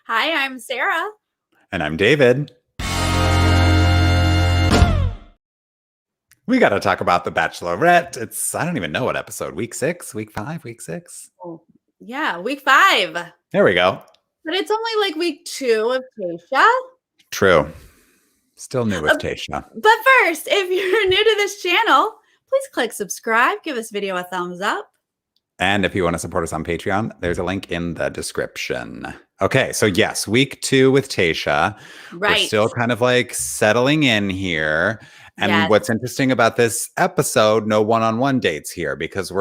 Hi, I'm Sarah. And I'm David. We got to talk about The Bachelorette. I don't even know what episode. Week 6, week 5, week 6. Oh, yeah, week 5. There we go. But it's only like week 2 of Tasha. True. Still new with Tasha. But first, if you're new to this channel, please click subscribe. Give this video a thumbs up. And if you want to support us on Patreon, there's a link in the description. Okay, so yes, week 2 with Tasha. Right. We're still kind of like settling in here. And what's interesting about this episode, no one-on-one dates here because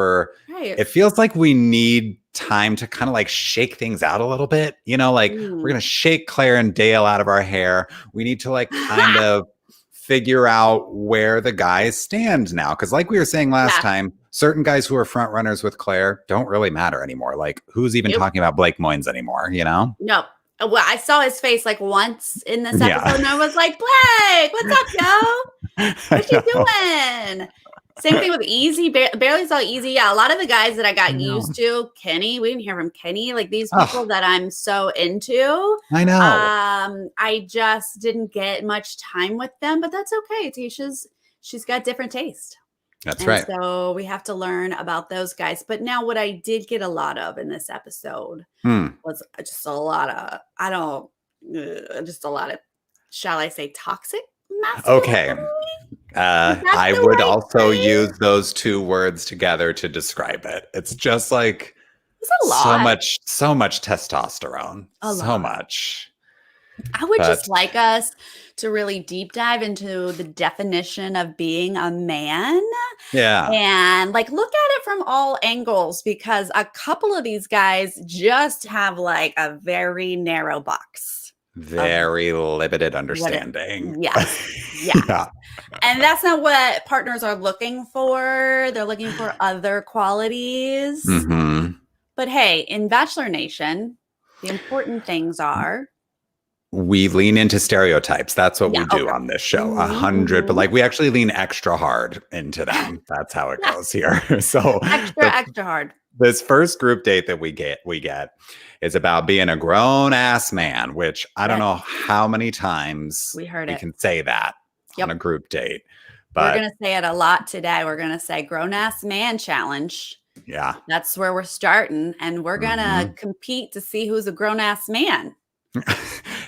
it feels like we need time to kind of like shake things out a little bit. You know, like we're going to shake Claire and Dale out of our hair. We need to like kind of figure out where the guys stand now. Because like we were saying last time, certain guys who are front runners with Claire don't really matter anymore. Like who's even talking about Blake Moynes anymore, you know? No. Well, I saw his face like once in this episode and I was like, Blake, what's up, yo? What you doing? Same thing with Easy. Barely saw Easy. Yeah, a lot of the guys that I got used to, Kenny, we didn't hear from Kenny. Like these people that I'm so into. I know. I just didn't get much time with them, but that's okay. She's got different taste. That's right. So we have to learn about those guys. But now what I did get a lot of in this episode was just a lot of, shall I say, toxic masculinity? Okay. I would also use those two words together to describe it. It's just like so much testosterone. So much. I would just like us to really deep dive into the definition of being a man. Yeah. And like look at it from all angles because a couple of these guys just have like a very narrow box. Very limited understanding. Yeah. And that's not what partners are looking for. They're looking for other qualities. But hey, in Bachelor Nation, the important things are we lean into stereotypes. That's what we do on this show. 100, but like we actually lean extra hard into them. That's how it goes here. So extra hard. This first group date that we get is about being a grown ass man, which I don't know how many times we can say that on a group date. But we're going to say it a lot today. We're going to say grown ass man challenge. Yeah. That's where we're starting. And we're going to compete to see who's a grown ass man.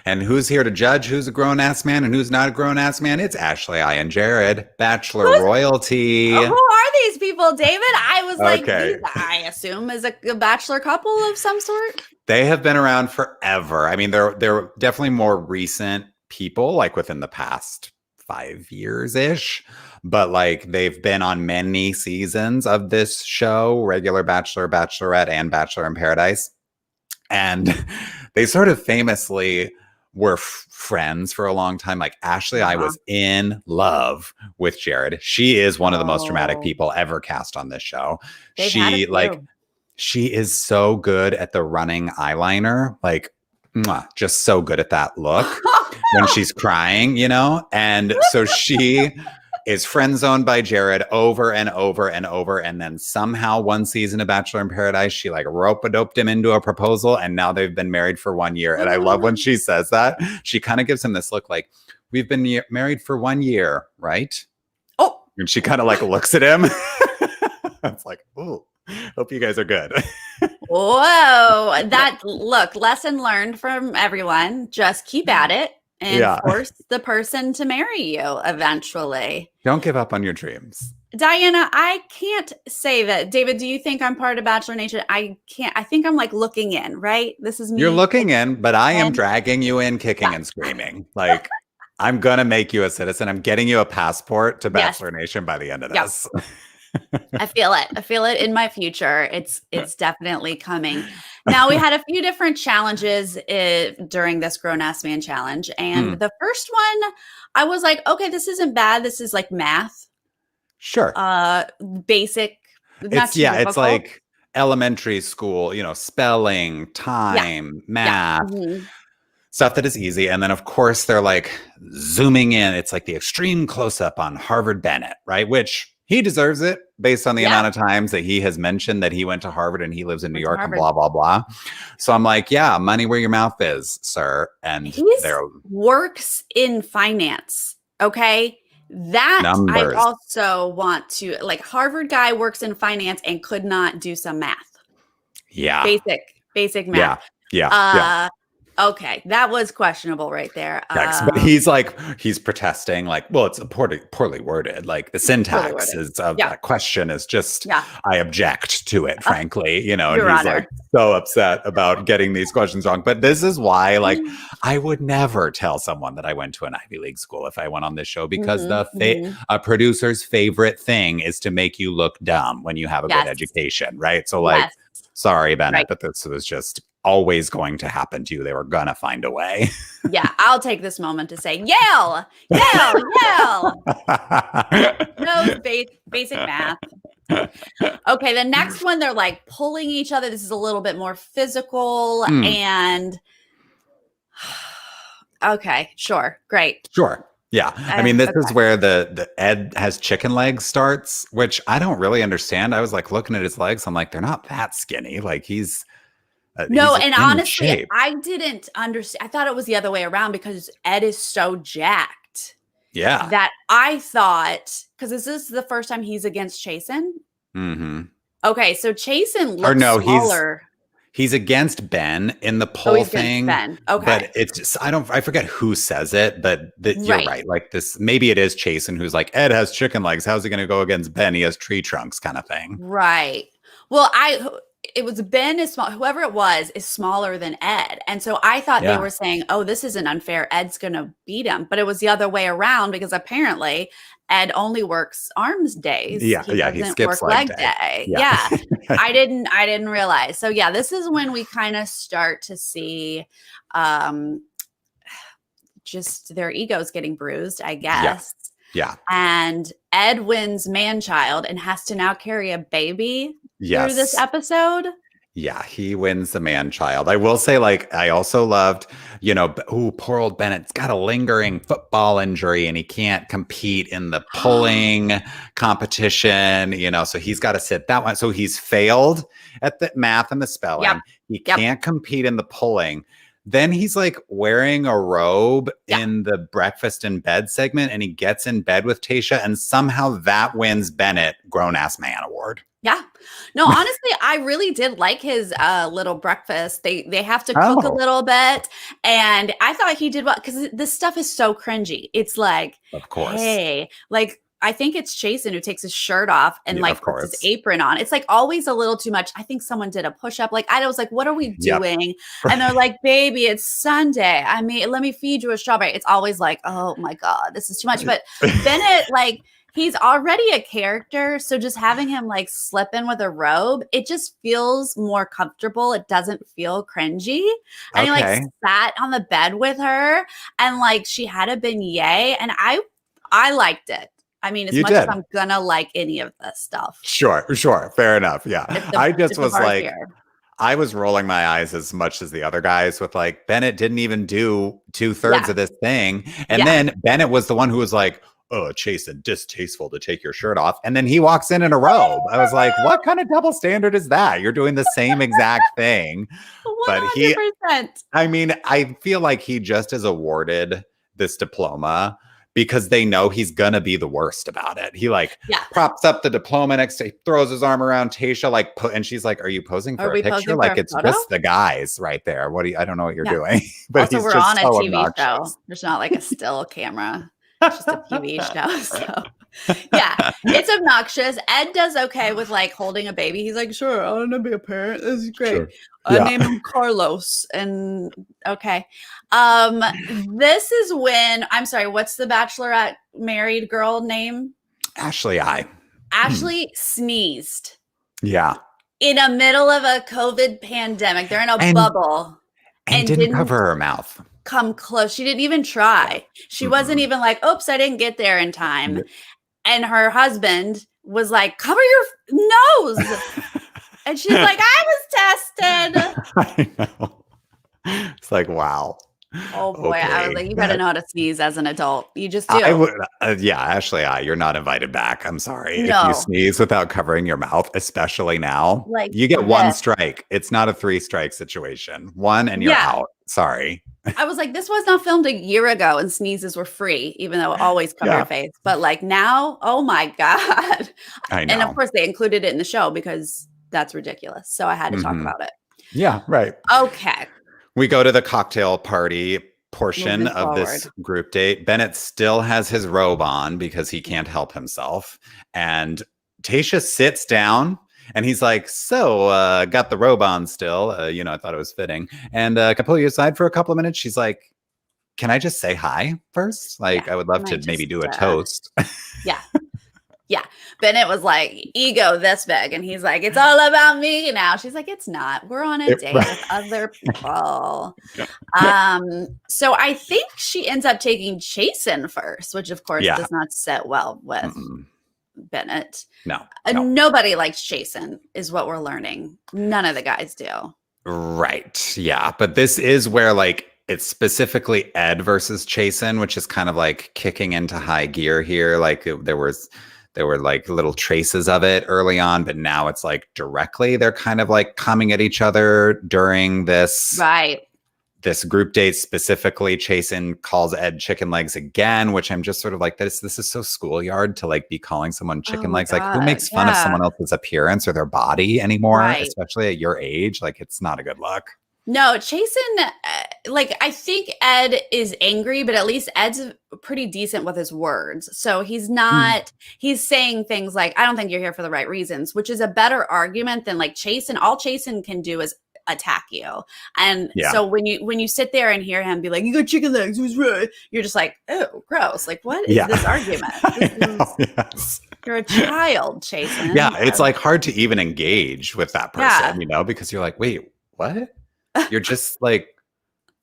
And who's here to judge who's a grown-ass man and who's not a grown-ass man? It's Ashley, I, and Jared, Bachelor royalty. Who are these people, David? I was like, I assume is a bachelor couple of some sort. They have been around forever. I mean, they're definitely more recent people, like within the past 5 years-ish. But like they've been on many seasons of this show, regular Bachelor, Bachelorette, and Bachelor in Paradise. And they sort of famously were friends for a long time. Like Ashley, I was in love with Jared. She is one of the most dramatic people ever cast on this show. She is so good at the running eyeliner, like just so good at that look when she's crying, you know? And so she is friend zoned by Jared over and over and over. And then somehow one season of Bachelor in Paradise, she like rope-a-doped him into a proposal. And now they've been married for 1 year. And I love when she says that. She kind of gives him this look like, we've been married for 1 year, right? Oh. And she kind of like looks at him. It's like, oh, hope you guys are good. Whoa. Lesson learned from everyone. Just keep at it. And force the person to marry you eventually. Don't give up on your dreams. Diana, I can't say that. David, do you think I'm part of Bachelor Nation? I can't. I think I'm like looking in, right? This is me. You're looking in, but I am dragging you in, kicking and screaming. Like, I'm going to make you a citizen. I'm getting you a passport to Bachelor Nation by the end of this. I feel it. I feel it in my future. It's definitely coming. Now, we had a few different challenges during this Grown Ass Man challenge. And the first one, I was like, okay, this isn't bad. This is like math. Sure. Basic. It's like elementary school, you know, spelling, time, math. Stuff that is easy. And then, of course, they're like zooming in. It's like the extreme close-up on Harvard Bennett, right? Which he deserves it. based on the Yeah. amount of times that he has mentioned that he went to Harvard and he lives in New Went to York and Harvard. blah, blah, blah. So I'm like, yeah, money where your mouth is, sir. And He there works in finance. Okay. That I numbers. also want to, like, Harvard guy works in finance and could not do some math. Yeah. Basic math. Yeah. Okay. That was questionable right there. But he's protesting like, well, it's poorly worded. Like the syntax of that question is just, I object to it, frankly, you know, and Your he's Honor. like so upset about getting these questions wrong. But this is why, like, I would never tell someone that I went to an Ivy League school if I went on this show, because a producer's favorite thing is to make you look dumb when you have a good education, right? So like, sorry, Bennett, but this was just always going to happen to you. They were gonna find a way. Yeah, I'll take this moment to say, Yale. No, basic math. Okay, the next one, they're like pulling each other. This is a little bit more physical and okay, sure, great. Sure. Yeah. I mean, this is where the Ed has chicken legs starts, which I don't really understand. I was like looking at his legs. I'm like, they're not that skinny. Like he's no, and honestly, I didn't understand. I thought it was the other way around because Ed is so jacked. Yeah. That I thought, because this is the first time he's against Chasen. Mm-hmm. Okay, so Chasen looks smaller. He's against Ben in the poll thing. Ben. Okay. But it's just, I forget who says it, but you're right. Like this, maybe it is Chasen who's like, Ed has chicken legs. How's he going to go against Ben? He has tree trunks kind of thing. Right. Well, it was Ben is small. Whoever it was is smaller than Ed. And so I thought they were saying, oh, this isn't unfair. Ed's going to beat him. But it was the other way around because apparently Ed only works arms days. He skips leg day. Yeah. I didn't realize. So yeah, this is when we kind of start to see just their egos getting bruised, I guess. Yeah. And Ed wins man-child and has to now carry a baby through this episode. Yeah, he wins the man-child. I will say, like, I also loved, you know, poor old Bennett's got a lingering football injury and he can't compete in the pulling competition, you know, so he's got to sit that one. So he's failed at the math and the spelling. He can't compete in the pulling. Then he's like wearing a robe in the breakfast in bed segment and he gets in bed with Tayshia and somehow that wins Bennett Grown Ass Man Award. Yeah. No, honestly, I really did like his little breakfast. They have to cook a little bit. And I thought he did well because this stuff is so cringy. It's like, of course, hey, like, I think it's Chasen who takes his shirt off and like puts his apron on. It's like always a little too much. I think someone did a push-up. Like I was like, what are we doing? And they're like, baby, it's Sunday. I mean, let me feed you a strawberry. It's always like, oh my God, this is too much. But Bennett, like, he's already a character. So just having him like slip in with a robe, it just feels more comfortable. It doesn't feel cringy. And he like sat on the bed with her and like she had a beignet and I liked it. I mean, as much as I'm gonna like any of this stuff. Sure. Fair enough. Yeah. I just was like, I was rolling my eyes as much as the other guys with like, Bennett didn't even do 2/3 of this thing. And then Bennett was the one who was like, oh, Chasen, distasteful to take your shirt off. And then he walks in a robe. I was like, what kind of double standard is that? You're doing the same exact thing. 100%. But I mean, I feel like he just is awarded this diploma because they know he's gonna be the worst about it. He like props up the diploma next to, throws his arm around Tayshia, like and she's like, "Are you posing for a picture? Like it's just the guys right there. What do you? I don't know what you're doing." But also, we're on a TV show. There's not like a still camera. It's just a TV show. So yeah, it's obnoxious. Ed does okay with like holding a baby. He's like, sure, I want to be a parent. This is great. Sure. Name him Carlos. And okay. This is when I'm sorry, what's the Bachelorette married girl name? Ashley sneezed. Yeah. In the middle of a COVID pandemic. They're in a bubble. And didn't cover her mouth. Come close. She didn't even try. She wasn't even like, oops, I didn't get there in time. And her husband was like, cover your nose. And she's like, I was tested. I know. It's like, wow. Oh boy, I was Okay. like, you gotta know how to sneeze as an adult. You just I do. would, yeah, Ashley, you're not invited back. I'm sorry. If you No, sneeze without covering your mouth, especially now, like you get one this. strike. It's not a 3-strike situation. One and you're Yeah. out. Sorry. I was like, this was not filmed a year ago and sneezes were free, even though always cover your Yeah, face. But like now, oh my God. I And of know. course they included it in the show because that's ridiculous. So I had to talk Hmm. about it. Yeah, right. Okay. We go to the cocktail party portion Moving of forward. this group date. Bennett still has his robe on because he can't help himself. And Tasha sits down and he's like, so, got the robe on still. I thought it was fitting. And can I pull you aside for a couple of minutes? She's like, can I just say hi first? Yeah. Like, I would love Can I to maybe just do a toast. yeah. Yeah. Bennett was like, ego this big. And he's like, it's all about me now. She's like, it's not. We're on a date with other people. So I think she ends up taking Chasen first, which of course Yeah. does not sit well with Mm-mm. Bennett. No. Nobody likes Chasen, is what we're learning. None of the guys do. Right. Yeah. But this is where like it's specifically Ed versus Chasen, which is kind of like kicking into high gear here. Like there were like little traces of it early on, but now it's like directly they're kind of like coming at each other during this group date. Specifically, Chasen calls Ed chicken legs again, which I'm just sort of like, this is so schoolyard to like be calling someone chicken legs. God, like who makes fun of someone else's appearance or their body anymore, especially at your age? Like it's not a good look. No, Chasen, like I think Ed is angry, but at least Ed's pretty decent with his words. So he's not, he's saying things like, I don't think you're here for the right reasons, which is a better argument than like Chasen. All Chasen can do is attack you. And so when you sit there and hear him be like, you got chicken legs, who's right? You're just like, oh, gross. Like, what is this argument? You're a child, Chasen. Yeah, it's like hard to even engage with that person, because you're like, wait, what? You're just like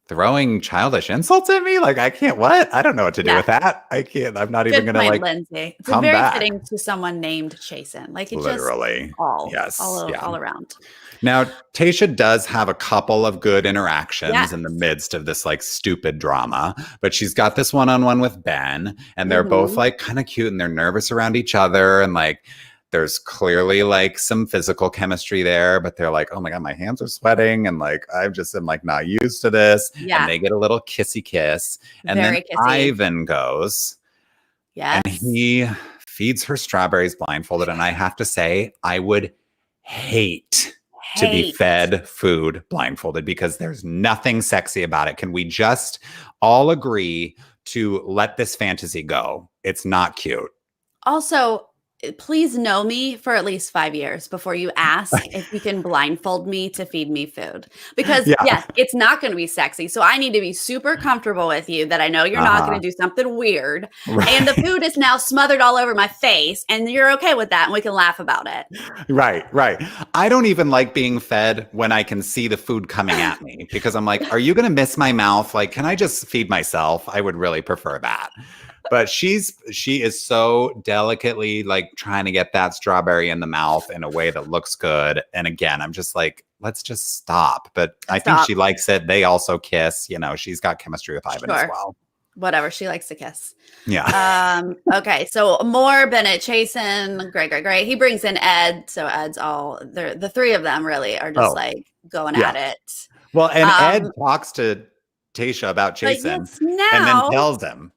throwing childish insults at me? Like, I can't, what? I don't know what to do with that. I can't, I'm not even going to like, Lindsay. It's come very back. Fitting to someone named Chasen. Like it literally. Just all around. Now, Tasha does have a couple of good interactions in the midst of this like stupid drama, but she's got this one-on-one with Ben and they're both like kind of cute and they're nervous around each other. And like, there's clearly like some physical chemistry there, but they're like, oh my God, my hands are sweating. And like, I just am like not used to this. Yeah. And they get a little kissy kiss. And then Ivan goes. Yes. And he feeds her strawberries blindfolded. And I have to say, I would hate to be fed food blindfolded because there's nothing sexy about it. Can we just all agree to let this fantasy go? It's not cute. Also, please know me for at least 5 years before you ask if you can blindfold me to feed me food. Because yes, it's not going to be sexy. So I need to be super comfortable with you that I know you're not going to do something weird. Right. And the food is now smothered all over my face and you're okay with that and we can laugh about it. Right. I don't even like being fed when I can see the food coming at me because I'm like, are you going to miss my mouth? Like, can I just feed myself? I would really prefer that. But she is so delicately like trying to get that strawberry in the mouth in a way that looks good. And again, I'm just like, let's just stop. But I think she likes it. They also kiss. She's got chemistry with Ivan as well. Whatever. She likes to kiss. Yeah. Okay. So more Bennett, Chasen, great. He brings in Ed. So Ed's the three of them really are just like going at it. Well, and Ed talks to Tasha about Chasen and then tells him.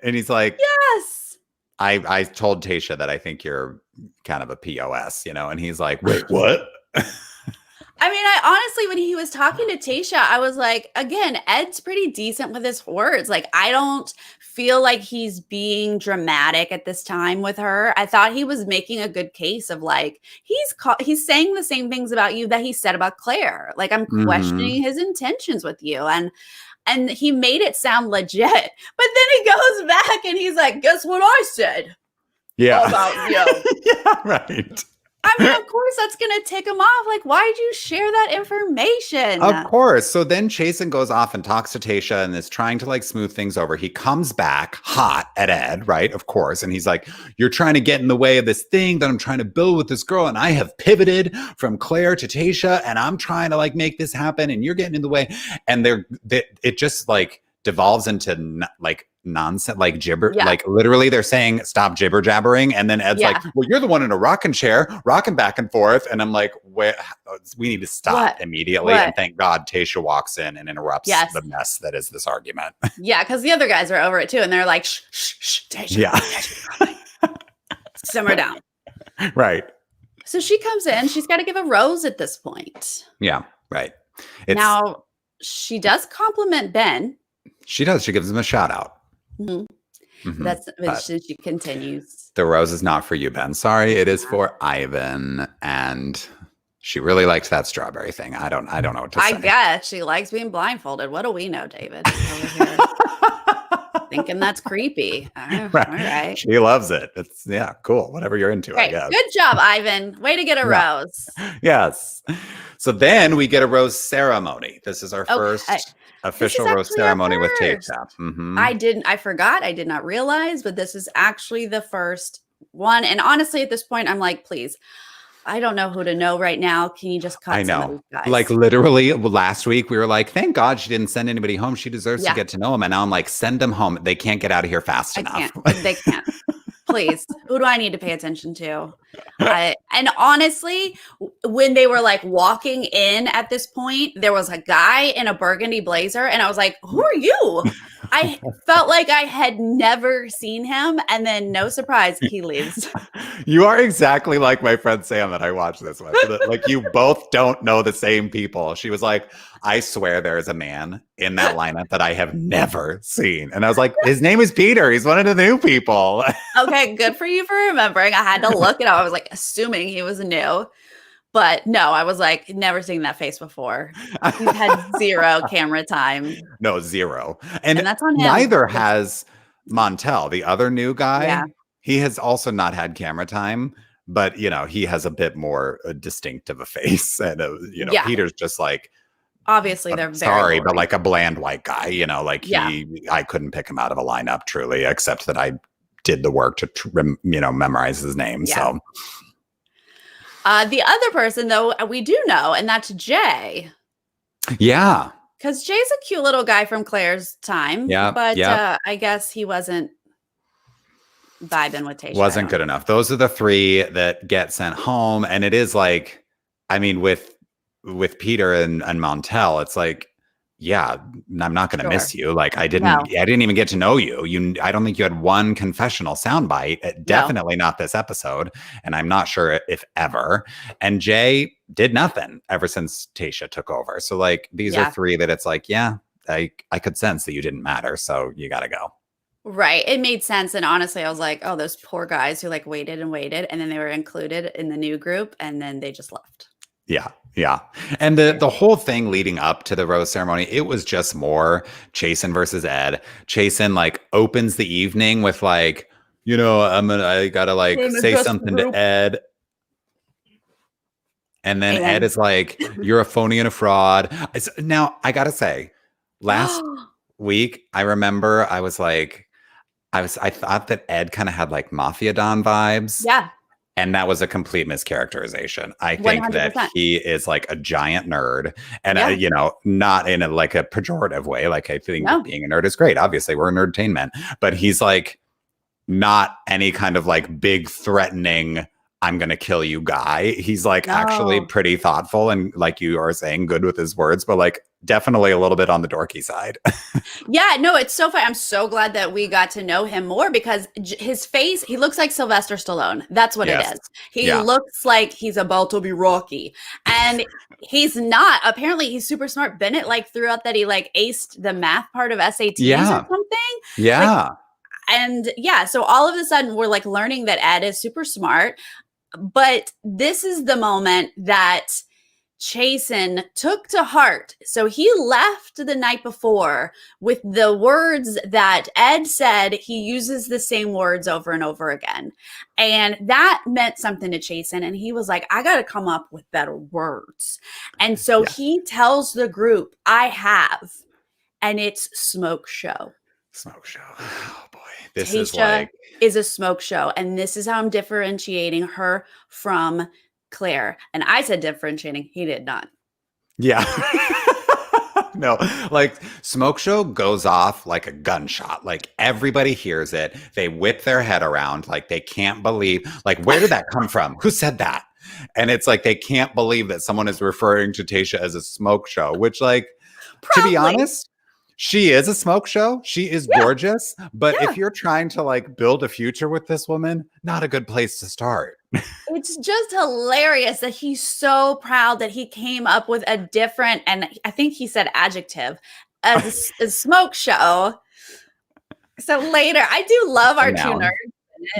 And he's like, yes, I told Tasha that I think you're kind of a POS, and he's like, wait, what? I mean, I honestly, when he was talking to Tasha, I was like, again, Ed's pretty decent with his words. Like, I don't feel like he's being dramatic at this time with her. I thought he was making a good case of like, he's saying the same things about you that he said about Claire. Like, I'm questioning his intentions with you. And he made it sound legit. But then he goes back and he's like, guess what I said? Yeah. About you. Yeah, right. I mean, of course, that's going to tick him off. Like, why'd you share that information? Of course. So then Chasen goes off and talks to Tayshia and is trying to like smooth things over. He comes back hot at Ed, right? Of course. And he's like, you're trying to get in the way of this thing that I'm trying to build with this girl. And I have pivoted from Claire to Tayshia and I'm trying to like make this happen and you're getting in the way. And it just like devolves into like nonsense, like gibber, like literally they're saying stop jibber jabbering, and then Ed's like, well, you're the one in a rocking chair rocking back and forth, and I'm like, we need to stop immediately. And thank God Tayshia walks in and interrupts the mess that is this argument. Yeah, because the other guys are over it too, and they're like, shh, shh, shh, Tayshia, simmer down. Right. So she comes in, she's got to give a rose at this point. Yeah, right. Now she does compliment Ben. She does. She gives him a shout out. Mm-hmm. Mm-hmm. She continues. The rose is not for you, Ben. Sorry, it is for Ivan. And she really likes that strawberry thing. I don't know what to say. I guess she likes being blindfolded. What do we know, David? Over here. Thinking that's creepy. All right. She loves it. It's cool. Whatever you're into, I guess. Good job, Ivan. Way to get a rose. Yes. So then we get a rose ceremony. This is our first official rose ceremony with Tayshia. Mm-hmm. I forgot. I did not realize, but this is actually the first one. And honestly, at this point, I'm like, please, I don't know who to know right now. Can you just cut I know. Some of these guys? Like literally last week, we were like, thank God she didn't send anybody home. She deserves to get to know him. And now I'm like, send them home. They can't get out of here fast enough. They can't. Please, who do I need to pay attention to? And honestly, when they were like walking in at this point, there was a guy in a burgundy blazer, and I was like, who are you? I felt like I had never seen him, and then no surprise, he leaves. You are exactly like my friend Sam that I watched this with. Like you both don't know the same people. She was like, I swear there is a man in that lineup that I have never seen. And I was like, his name is Peter. He's one of the new people. Okay, good for you for remembering. I had to look it up. I was like assuming he was new. But no, I was like, never seen that face before. He's had zero camera time. No, zero. And that's on him. Neither has Montel, the other new guy. Yeah. He has also not had camera time, but he has a bit more distinct of a face. And Peter's just like, obviously they're very sorry, but like a bland white guy, I couldn't pick him out of a lineup truly, except that I did the work to memorize his name. Yeah. So the other person though we do know, and that's Jay. Yeah, because Jay's a cute little guy from Claire's time. Yeah, but I guess he wasn't vibing with Tayshia. Wasn't good enough. Those are the three that get sent home, and it is like, I mean, with Peter and Montel, it's like, yeah, I'm not going to miss you. Like I didn't even get to know you. I don't think you had one confessional soundbite. Definitely not this episode. And I'm not sure if ever. And Jay did nothing ever since Tayshia took over. So like, these are three that it's like, I could sense that you didn't matter. So you got to go. Right. It made sense. And honestly, I was like, oh, those poor guys who like waited. And then they were included in the new group. And then they just left. Yeah. Yeah. And the whole thing leading up to the rose ceremony, it was just more Chasen versus Ed. Chasen like opens the evening with like, I gotta like say something to Ed. And then Ed is like, you're a phony and a fraud. Now I gotta say, last week, I remember I thought that Ed kind of had like Mafia Don vibes. Yeah. And that was a complete mischaracterization. I think 100%. That he is like a giant nerd, and not in a pejorative way. Like I think being a nerd is great. Obviously, we're a Nerdtainment, but he's like not any kind of like big threatening, I'm going to kill you guy. He's like actually pretty thoughtful and like you are saying, good with his words, but like definitely a little bit on the dorky side. Yeah, no, it's so fun. I'm so glad that we got to know him more because his face, he looks like Sylvester Stallone. That's what it is. He looks like he's about to be Rocky. And he's not. Apparently, he's super smart. Bennett like threw out that he like aced the math part of SATs or something. Yeah. So all of a sudden we're like learning that Ed is super smart. But this is the moment that Chasen took to heart. So he left the night before with the words that Ed said. He uses the same words over and over again. And that meant something to Chasen. And he was like, I got to come up with better words. And so he tells the group, I have. And it's smoke show. Smoke show. Oh boy. This Tasha is a smoke show. And this is how I'm differentiating her from Claire. And I said differentiating. He did not. Yeah. No, like smoke show goes off like a gunshot. Like everybody hears it. They whip their head around. Like they can't believe, like, where did that come from? Who said that? And it's like, they can't believe that someone is referring to Tasha as a smoke show, which, like, to be honest, she is a smoke show. She is gorgeous. But if you're trying to like build a future with this woman, not a good place to start. It's just hilarious that he's so proud that he came up with a different, and I think he said adjective, as a smoke show. So later, I do love our two nerds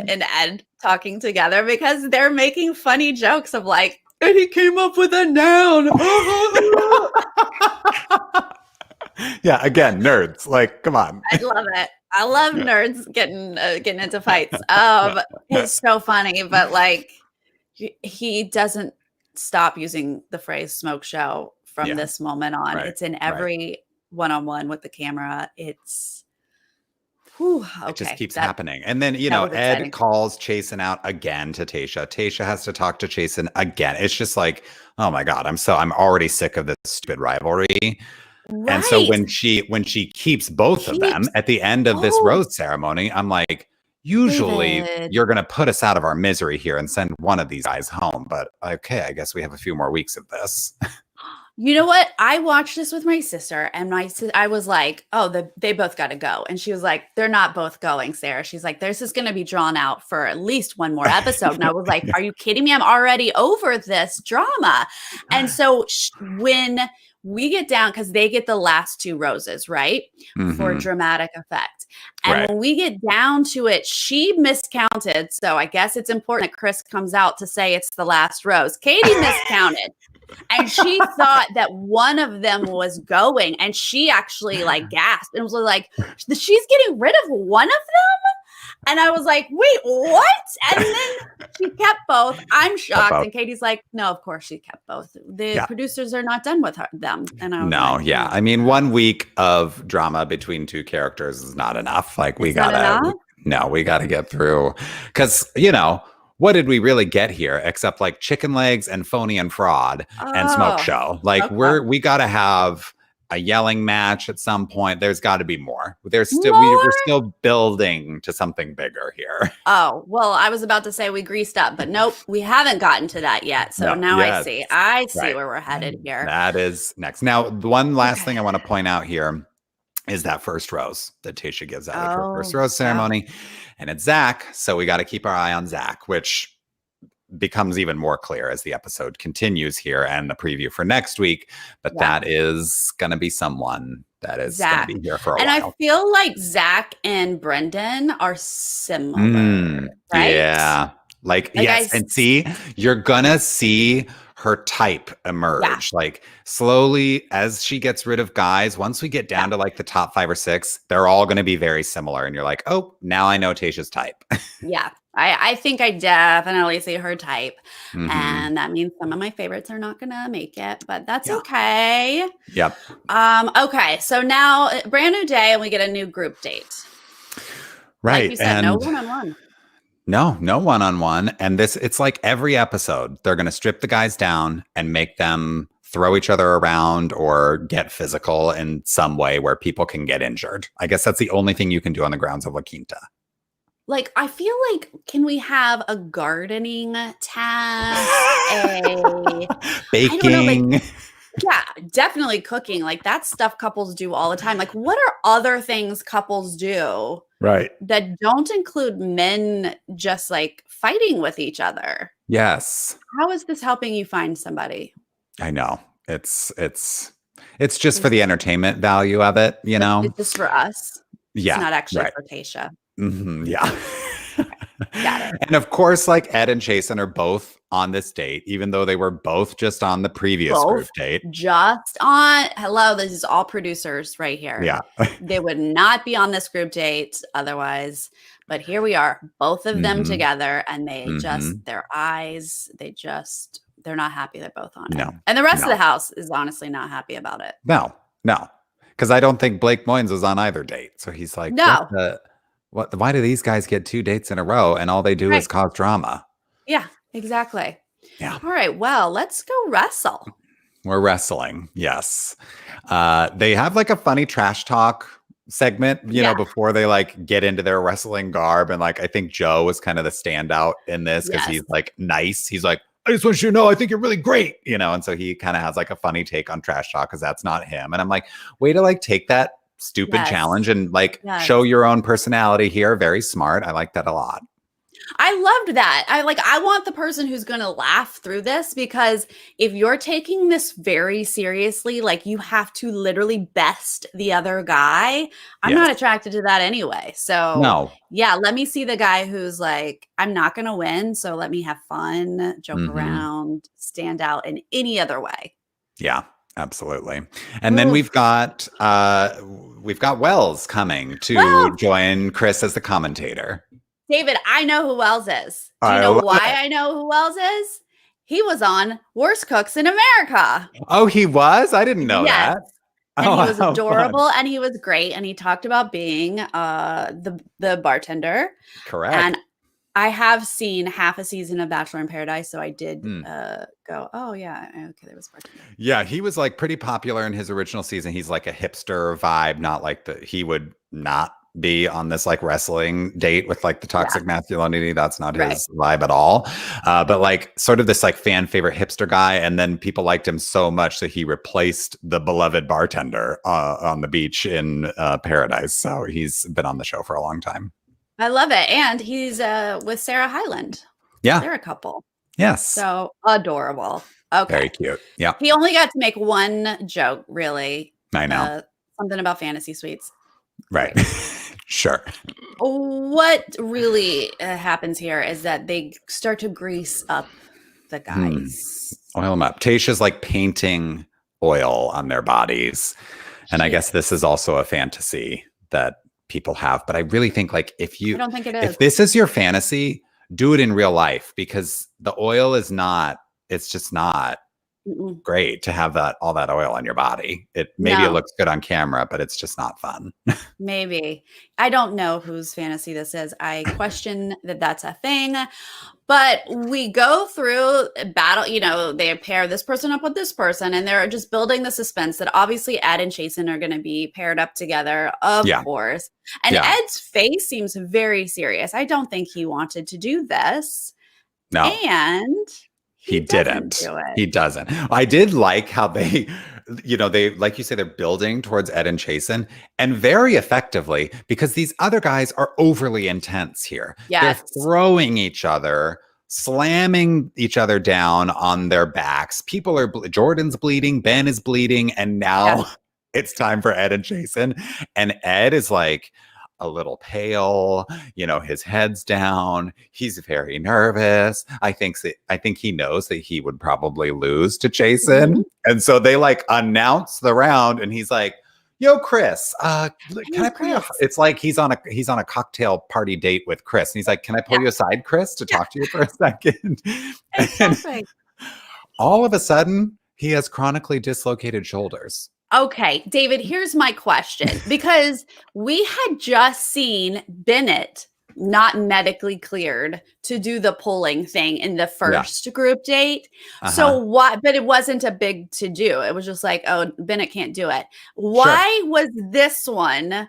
and Ed talking together because they're making funny jokes of like, and he came up with a noun. Yeah, again, nerds. Like, come on. I love it. I love nerds getting into fights. It's so funny, but like he doesn't stop using the phrase "smoke show" from this moment on. Right. It's in every one-on-one with the camera. It's it just keeps happening. And then, you know, Ed calls Chasen out again to Tasha. Tasha has to talk to Chasen again. It's just like, oh my God, I'm already sick of this stupid rivalry. Right. And so when she keeps both of them at the end of this rose ceremony, I'm like, usually you're going to put us out of our misery here and send one of these guys home. But okay, I guess we have a few more weeks of this. You know what? I watched this with my sister, and I was like, oh, they both got to go. And she was like, they're not both going, Sarah. She's like, this is going to be drawn out for at least one more episode. And I was like, are you kidding me? I'm already over this drama. And so when we get down, because they get the last two roses, right? For dramatic effect. And when we get down to it, she miscounted. So I guess it's important that Chris comes out to say it's the last rose. Katie miscounted. And she thought that one of them was going. And she actually like gasped and was like, she's getting rid of one of them? And I was like, wait, what? And then she kept both. I'm shocked. And Katie's like, no, of course she kept both. The producers are not done with them. And I was like, I mean, 1 week of drama between two characters is not enough. Like we gotta get through, because, you know, what did we really get here except like chicken legs and phony and fraud and smoke show? Like we got to have a yelling match at some point. There's got to be more. We're still building to something bigger here. Oh, well, I was about to say we greased up, but nope, we haven't gotten to that yet. So I see where we're headed here. That is next. Now, one last thing I want to point out here is that first rose that Tasha gives out at her first rose ceremony. And it's Zach. So we got to keep our eye on Zach, which becomes even more clear as the episode continues here and the preview for next week. But that is going to be someone that is going to be here for a while. And I feel like Zach and Brendan are similar, right? Yeah. Like yes. And see, you're going to see her type emerge like slowly as she gets rid of guys. Once we get down to like the top 5 or 6, they're all going to be very similar. And you're like, oh, now I know Tasha's type. Yeah. I think I definitely see her type. And that means some of my favorites are not going to make it, but that's okay. Yep. Okay. So now brand new day and we get a new group date. Right. Like you said, no one-on-one. No one-on-one. And it's like every episode, they're going to strip the guys down and make them throw each other around or get physical in some way where people can get injured. I guess that's the only thing you can do on the grounds of La Quinta. Like, I feel like, can we have a gardening task? Baking. Yeah, definitely cooking. Like, that's stuff couples do all the time. Like, what are other things couples do? Right. That don't include men just like fighting with each other? Yes. How is this helping you find somebody? I know. It's just for the entertainment value of it, you know? It's just for us. Yeah. It's not actually for Tasha. Yeah. Got it. And of course, like Ed and Chasen are both on this date, even though they were both just on the previous group Both date. just on. Hello, this is all producers right here. Yeah. They would not be on this group date otherwise. But here we are, both of them Mhm. together, and they just, Mhm. their eyes, they're not happy they're both on it. No. And the rest of No. the house is honestly not happy about it. No. No. Because I don't think Blake Moynes was on either date. So he's like, No. why do these guys get 2 dates in a row and all they do is Right. cause drama? Yeah, exactly. Yeah. All right. Well, let's go wrestle. We're wrestling. Yes. They have like a funny trash talk segment, Yeah. before they like get into their wrestling garb. And like, I think Joe was kind of the standout in this because Yes. he's like nice. He's like, I just want you to know, I think you're really great, and so he kind of has like a funny take on trash talk because that's not him. And I'm like, way to like take that stupid Yes. challenge and like Yes. show your own personality here. Very smart. I like that a lot. I loved that. I want the person who's going to laugh through this, because if you're taking this very seriously, like you have to literally best the other guy. I'm not Yes. attracted to that anyway. So No. yeah, let me see the guy who's like, I'm not going to win. So let me have fun, joke Mhm. around, stand out in any other way. Yeah, absolutely. And then Oof. we've got Wells coming to Wells! join Chris as the commentator. David, I know who Wells is. Do you I know love why it. I know who Wells is? He was on Worst Cooks in America. Oh, he was? I didn't know Yes. that. And Oh, he was how fun. adorable and he was great. And he talked about being the bartender. Correct. And I have seen half a season of Bachelor in Paradise. So I did go, oh, yeah. Okay, there was bartender. Yeah, he was like pretty popular in his original season. He's like a hipster vibe, not like he would not be on this like wrestling date with like the toxic masculinity. That's not his vibe at all. But like sort of this like fan favorite hipster guy. And then people liked him so much that he replaced the beloved bartender on the beach in Paradise. So he's been on the show for a long time. I love it. And he's with Sarah Hyland. Yeah. They're a couple. Yes. So adorable. Okay. Very cute. Yeah. He only got to make one joke, really. I know. Something about fantasy suites. Right. Sure. What really happens here is that they start to grease up the guys. Oil them up. Tayshia's like painting oil on their bodies. And I guess this is also a fantasy that people have. But I really think like I don't think it is. If this is your fantasy, do it in real life, because the oil is not, it's just not great to have all that oil on your body. It looks good on camera, but it's just not fun. Maybe. I don't know whose fantasy this is. I question that that's a thing. But we go through battle, they pair this person up with this person, and they're just building the suspense that obviously Ed and Chasen are going to be paired up together, of course. And Ed's face seems very serious. I don't think he wanted to do this. No. And he didn't. He doesn't. I did like how they, like you say, they're building towards Ed and Chasen, and very effectively, because these other guys are overly intense here. Yes. They're throwing each other, slamming each other down on their backs. People are, Jordan's bleeding, Ben is bleeding, and now it's time for Ed and Chasen. And Ed is like a little pale, his head's down. He's very nervous. I think he knows that he would probably lose to Chasen. Mm-hmm. And so they like announce the round, and he's like, yo, Chris, can I pull you? It's like he's on a cocktail party date with Chris. And he's like, can I pull you aside, Chris, to talk to you for a second? And all of a sudden, he has chronically dislocated shoulders. Okay, David, here's my question, because we had just seen Bennett not medically cleared to do the pulling thing in the first group date. So why, but it wasn't a big to do. It was just like, oh, Bennett can't do it. Why was this one,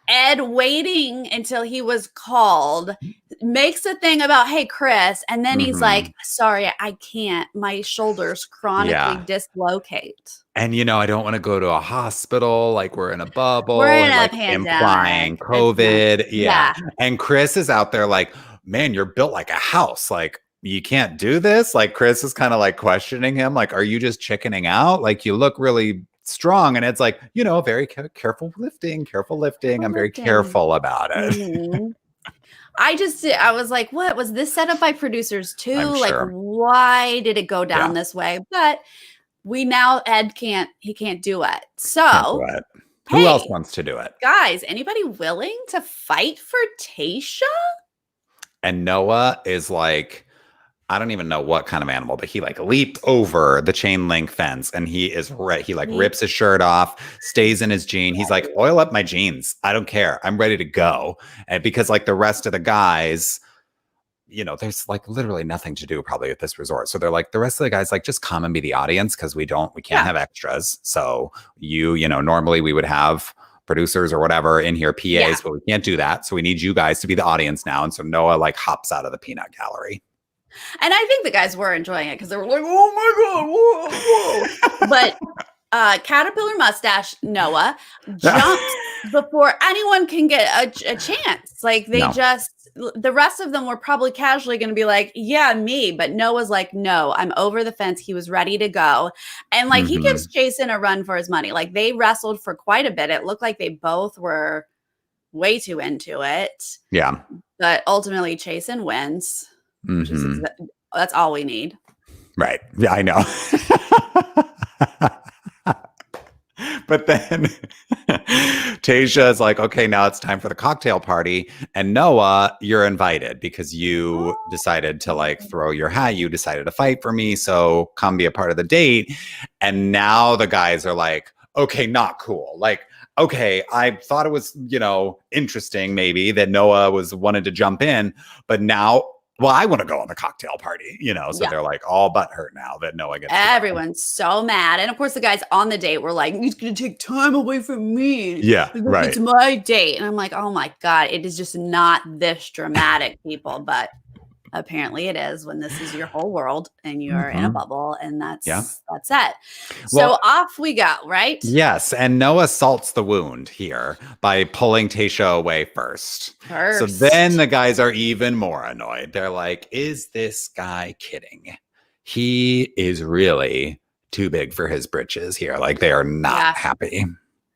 Ed waiting until he was called, makes a thing about, hey, Chris, and then he's like, sorry, I can't. My shoulders chronically dislocate. And, I don't want to go to a hospital. Like, we're in a bubble. We're in like, a pandemic. Implying COVID. Yeah. And Chris is out there like, man, you're built like a house. Like, you can't do this. Like, Chris is kind of like questioning him. Like, are you just chickening out? Like, you look really strong. And it's like, very careful lifting. I'm very careful about it. I was like, what was this set up by producers too? I'm Like, sure. why did it go down this way? But Ed can't do it. Can't do So, it. Who else hey, wants to do it? guys, anybody willing to fight for Tayshia? And Noah is like, I don't even know what kind of animal, but he like leaped over the chain link fence and he is ready. He like rips his shirt off, stays in his jean. He's like, oil up my jeans. I don't care. I'm ready to go. And because like the rest of the guys, you know, there's like literally nothing to do probably at this resort. So they're like, the rest of the guys like, just come and be the audience because we can't have extras. So you know, normally we would have producers or whatever in here, PAs, but we can't do that. So we need you guys to be the audience now. And so Noah like hops out of the peanut gallery. And I think the guys were enjoying it because they were like, oh my God, whoa, whoa. But Caterpillar Mustache Noah jumps before anyone can get a chance. Like the rest of them were probably casually going to be like, yeah, me. But Noah's like, no, I'm over the fence. He was ready to go. And like he gives Chasen a run for his money. Like they wrestled for quite a bit. It looked like they both were way too into it. Yeah. But ultimately Chasen wins. That's all we need. Right. Yeah, I know. But then Tayshia is like, okay, now it's time for the cocktail party. And Noah, you're invited because you decided to like throw your hat. You decided to fight for me. So come be a part of the date. And now the guys are like, okay, not cool. Like, okay, I thought it was, you know, interesting maybe that Noah wanted to jump in, but now, well, I want to go on the cocktail party, you know, so they're like all butthurt now that Noah gets everyone's so mad. And of course, the guys on the date were like, he's going to take time away from me. Yeah, right. It's my date. And I'm like, oh my God, it is just not this dramatic, people. But apparently it is when this is your whole world and you're in a bubble, and that's it. So off we go, right? Yes, and Noah salts the wound here by pulling Tayshia away first. So then the guys are even more annoyed. They're like, is this guy kidding? He is really too big for his britches here. Like they are not happy.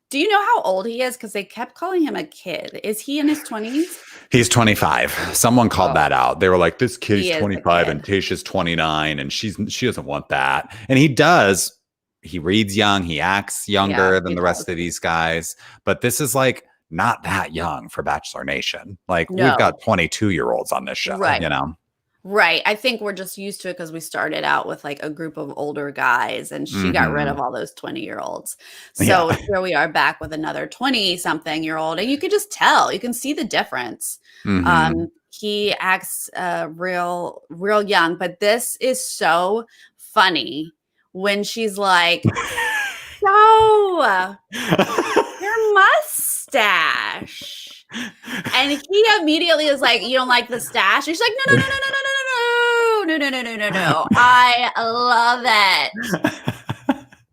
Do you know how old he is? Because they kept calling him a kid. Is he in his 20s? He's 25. Someone called that out. They were like, this kid's 25 and Tayshia's 29 and she doesn't want that. And he does. He reads young. He acts younger than the rest of these guys. But this is like not that young for Bachelor Nation. Like we've got 22-year-olds on this show, you know? Right. I think we're just used to it because we started out with like a group of older guys and she got rid of all those 20-year-olds. So here we are back with another 20-something-year-old. And you can just tell, you can see the difference. He acts real young, but this is so funny when she's like, so your mustache. And he immediately is like, you don't like the stash? And she's like, no. I love it.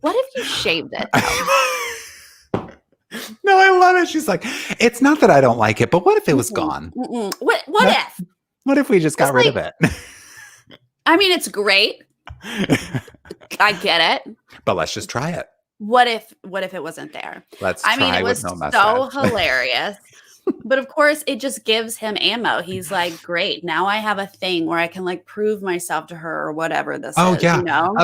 What if you shaved it? No, I love it. She's like, it's not that I don't like it, but what if it was gone? What if? What if we just got rid of it? I mean, it's great. I get it. But let's just try it. What if it wasn't there? It was so hilarious. But of course, it just gives him ammo. He's like, great. Now I have a thing where I can like prove myself to her or whatever this is. Yeah. You know?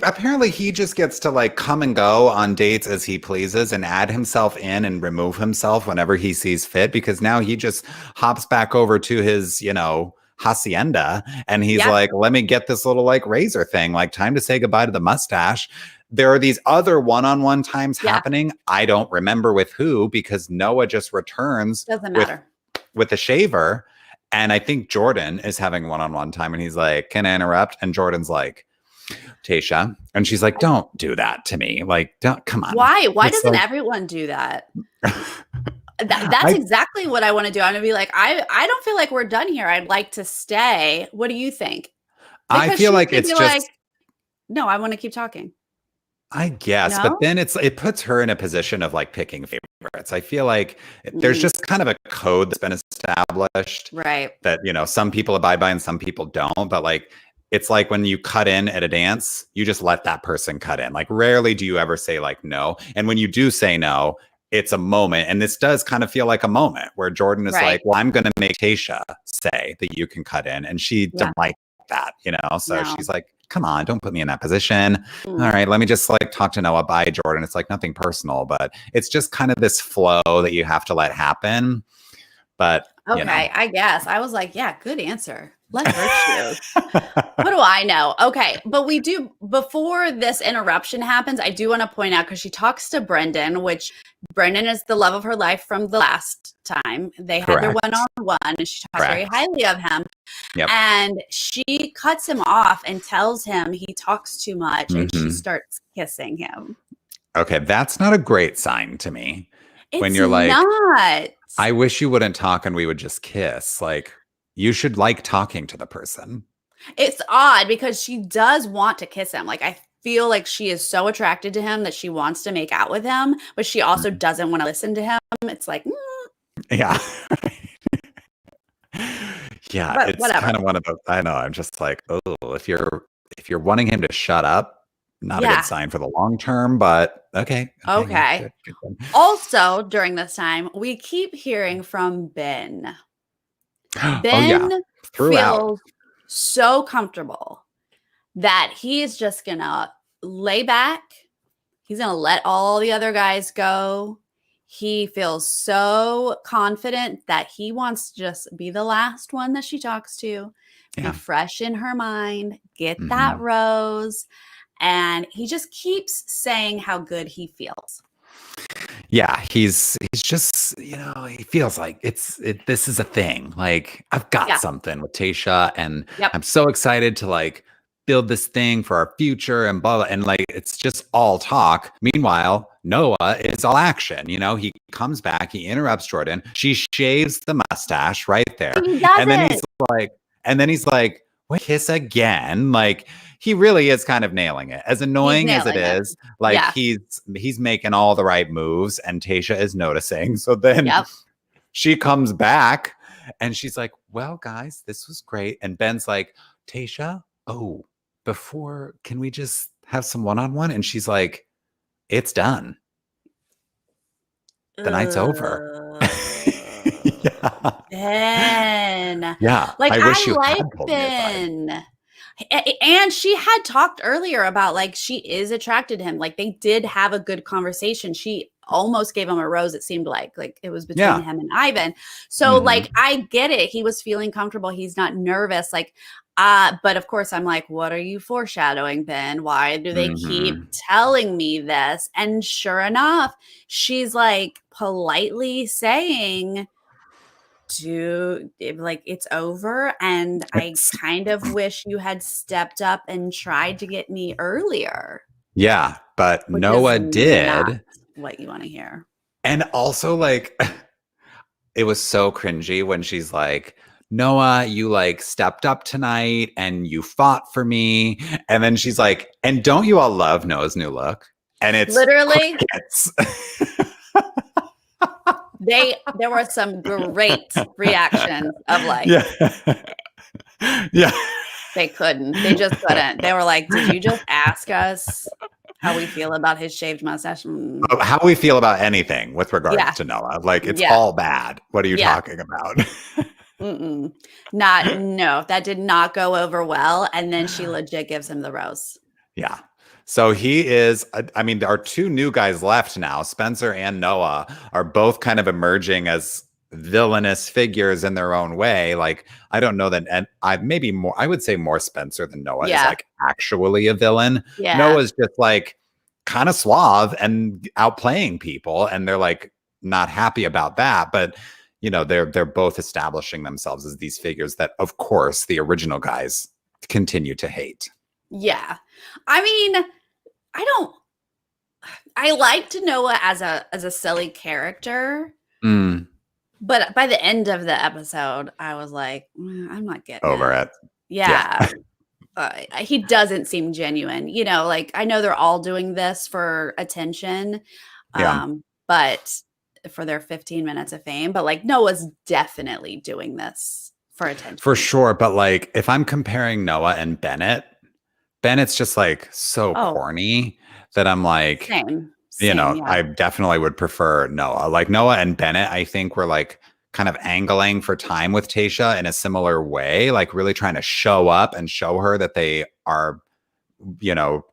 Apparently, he just gets to like come and go on dates as he pleases and add himself in and remove himself whenever he sees fit, because now he just hops back over to his, you know, hacienda and he's like, let me get this little like razor thing. Like, time to say goodbye to the mustache. There are these other one-on-one times happening. I don't remember with who, because Noah just returns with the shaver. And I think Jordan is having one-on-one time and he's like, can I interrupt? And Jordan's like, Tayshia. And she's like, don't do that to me. Like, don't, come on. Why doesn't everyone do that? That's exactly what I want to do. I'm going to be like, I don't feel like we're done here. I'd like to stay. What do you think? Because I feel like it's just like, no, I want to keep talking. I guess, but then it puts her in a position of like picking favorites. I feel like there's just kind of a code that's been established, right? That, you know, some people abide by and some people don't. But like, it's like when you cut in at a dance, you just let that person cut in. Like, rarely do you ever say like no. And when you do say no, it's a moment. And this does kind of feel like a moment where Jordan is like, well, I'm going to make Tayshia say that you can cut in. And she didn't like that, you know? So she's like, come on, don't put me in that position. All right, let me just like talk to Noah. Bye, Jordan. It's like nothing personal, but it's just kind of this flow that you have to let happen. But okay, you know. I guess I was like, yeah, good answer. Let her choose. What do I know? Okay, but we do, before this interruption happens, I do want to point out, because she talks to Brendan, which Brendan is the love of her life from the last time. They had their one-on-one, and she talks very highly of him. And she cuts him off and tells him he talks too much, and she starts kissing him. Okay, that's not a great sign to me. It's when you're like, not. I wish you wouldn't talk and we would just kiss. Like, you should like talking to the person. It's odd because she does want to kiss him. Like, I feel like she is so attracted to him that she wants to make out with him, but she also doesn't want to listen to him. It's like, yeah. Yeah, but it's whatever. kind of one of those. I know. I'm just like, oh, if you're wanting him to shut up, not a good sign for the long term, but okay. Good. Also, during this time, we keep hearing from Ben. Ben feels so comfortable that he is just gonna lay back. He's gonna let all the other guys go. He feels so confident that he wants to just be the last one that she talks to, be fresh in her mind, get that rose. And he just keeps saying how good he feels. Yeah, he's just, you know, he feels like this is a thing. Like, I've got something with Tayshia, and I'm so excited to like build this thing for our future and blah, blah. And like, it's just all talk. Meanwhile, Noah is all action. You know, he comes back, he interrupts Jordan. She shaves the mustache right there. And then he's like, wait, kiss again. Like, he really is kind of nailing it. As annoying as it is, like he's making all the right moves, and Tayshia is noticing. So then she comes back and she's like, well, guys, this was great. And Ben's like, Tayshia, can we just have some one-on-one? And she's like, it's done. The night's over. Ben. Yeah. Like, I like Ben. And she had talked earlier about like she is attracted to him. Like, they did have a good conversation. She almost gave him a rose. It seemed like it was between him and Ivan. So like, I get it. He was feeling comfortable. He's not nervous. Like, but of course I'm like, what are you foreshadowing, Ben? Why do they keep telling me this? And sure enough, she's like politely saying, like, it's over, and I kind of wish you had stepped up and tried to get me earlier. Yeah, but Noah did not what you want to hear. And also, like, it was so cringy when she's like, Noah, you like stepped up tonight and you fought for me. And then she's like, and don't you all love Noah's new look? And it's literally there were some great reactions of like, they couldn't. They just couldn't. They were like, did you just ask us how we feel about his shaved mustache? How we feel about anything with regards to Noah. Like, it's all bad. What are you talking about? No, that did not go over well. And then she legit gives him the rose. Yeah. So he is, I mean, there are two new guys left now. Spencer and Noah are both kind of emerging as villainous figures in their own way. Like, I don't know that, and I would say more Spencer than Noah is like actually a villain. Noah's just like kind of suave and outplaying people, and they're like not happy about that. But you know, they're both establishing themselves as these figures that, of course, the original guys continue to hate. Yeah. I mean, I liked Noah as a silly character. But by the end of the episode, I was like, I'm not getting over it. Yeah. He doesn't seem genuine. You know, like, I know they're all doing this for attention. But for their 15 minutes of fame, but like, Noah's definitely doing this for attention. For sure. But like, if I'm comparing Noah and Bennett's just like so corny that I'm like, Same, yeah. I definitely would prefer Noah. Like Noah and Bennett, I think were like kind of angling for time with Tayshia in a similar way, like really trying to show up and show her that they are,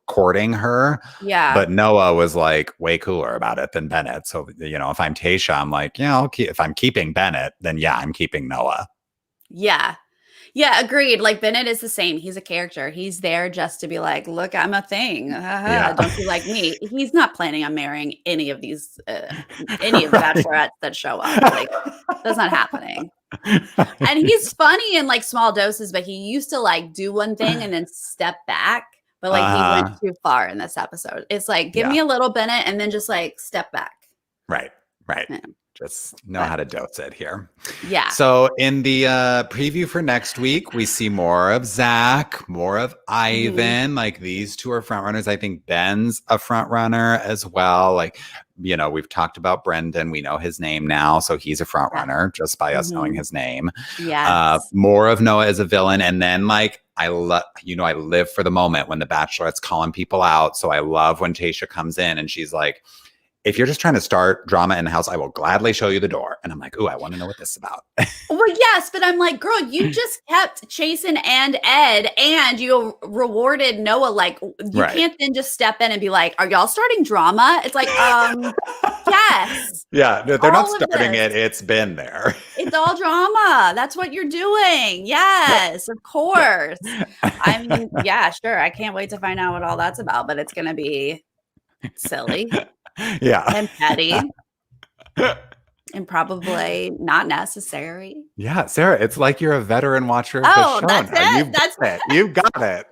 courting her. Yeah. But Noah was like way cooler about it than Bennett. So, if I'm Tayshia, I'm like, if I'm keeping Bennett, then yeah, I'm keeping Noah. Yeah. Yeah, agreed. Like Bennett is the same. He's a character. He's there just to be like, look, I'm a thing. Yeah. Don't you like me? He's not planning on marrying any of these, any of the bachelorettes that show up. Like, that's not happening. And he's funny in like small doses, but he used to like do one thing and then step back. But like he went too far in this episode. It's like, give me a little Bennett and then just like step back. Right. Yeah. Just know how to dose it here. Yeah. So in the preview for next week, we see more of Zach, more of Ivan. Like these two are front runners. I think Ben's a front runner as well. Like, we've talked about Brendan. We know his name now. So he's a front runner just by us knowing his name. Yeah. More of Noah as a villain. And then like, I live for the moment when the Bachelorette's calling people out. So I love when Tayshia comes in and she's like, if you're just trying to start drama in the house, I will gladly show you the door. And I'm like, ooh, I want to know what this is about. Well, yes, but I'm like, girl, you just kept Chasen and Ed and you rewarded Noah. Like, you can't then just step in and be like, are y'all starting drama? It's like, yes. Yeah, no, they're not starting it. It's been there. It's all drama. That's what you're doing. Yes, of course. I mean, yeah, sure. I can't wait to find out what all that's about, but it's going to be silly. Yeah. And petty. And probably not necessary. Yeah, Sarah, it's like you're a veteran watcher of the show. That's now. it. You've got it.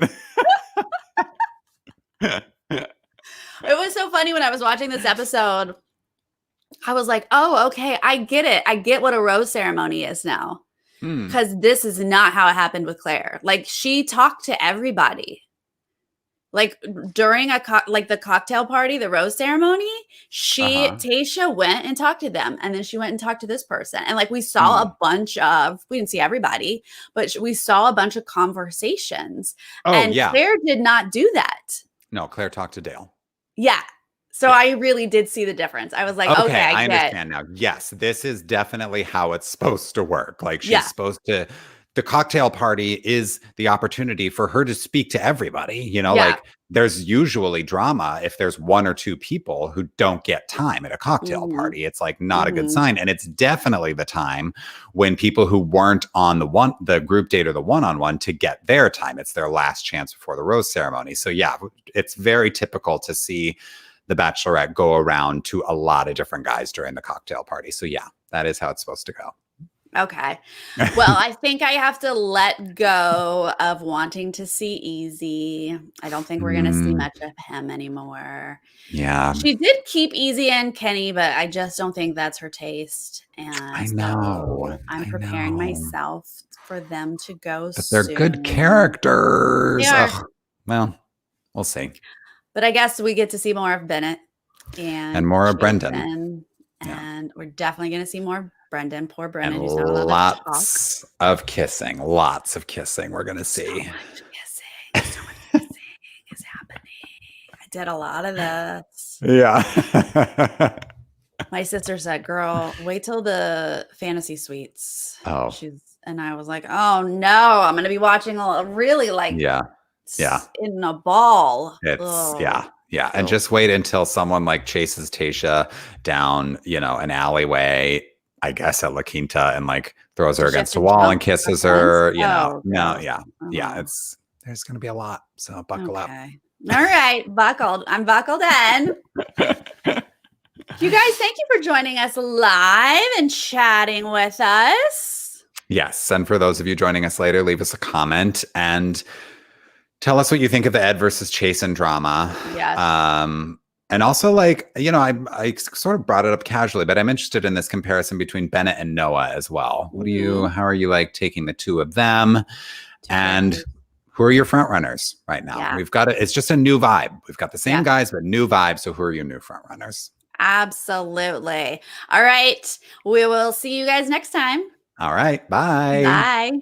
It was so funny when I was watching this episode. I was like, oh, okay, I get it. I get what a rose ceremony is now. Because this is not how it happened with Claire. Like, she talked to everybody. Like during the cocktail party, the rose ceremony, Tayshia went and talked to them. And then she went and talked to this person. And like we saw a bunch of, we didn't see everybody, but we saw a bunch of conversations. And Claire did not do that. No, Claire talked to Dale. Yeah. So I really did see the difference. I was like, okay, I understand now. Yes, this is definitely how it's supposed to work. Like she's supposed to. The cocktail party is the opportunity for her to speak to everybody. Like there's usually drama if there's one or two people who don't get time at a cocktail party. It's like not a good sign. And it's definitely the time when people who weren't on the group date or the one-on-one to get their time. It's their last chance before the rose ceremony. So yeah, it's very typical to see the Bachelorette go around to a lot of different guys during the cocktail party. So yeah, that is how it's supposed to go. Okay. Well, I think I have to let go of wanting to see Easy. I don't think we're going to see much of him anymore. Yeah. She did keep Easy and Kenny, but I just don't think that's her taste. And I know. So I'm preparing myself for them to go But they're good characters. Well, we'll see. But I guess we get to see more of Bennett and more of Brendan. And we're definitely going to see more Brendan. Poor Brendan. And lots of kissing. Lots of kissing we're going to see. So much kissing is happening. I did a lot of this. Yeah. My sister said, girl, wait till the fantasy suites. Oh. And I was like, oh no, I'm going to be watching really like in a ball. Yeah. And just wait until someone like chases Tayshia down, an alleyway, I guess at La Quinta, and like throws her against a wall and kisses her. Yeah. There's going to be a lot. So buckle up. All right. I'm buckled in. You guys, thank you for joining us live and chatting with us. Yes. And for those of you joining us later, leave us a comment and tell us what you think of the Ed versus Chasen drama. Yes. And also, like, I sort of brought it up casually, but I'm interested in this comparison between Bennett and Noah as well. How are you like taking the two of them? And who are your front runners right now? Yeah. It's just a new vibe. We've got the same guys, but new vibe. So who are your new front runners? Absolutely. All right. We will see you guys next time. All right. Bye. Bye.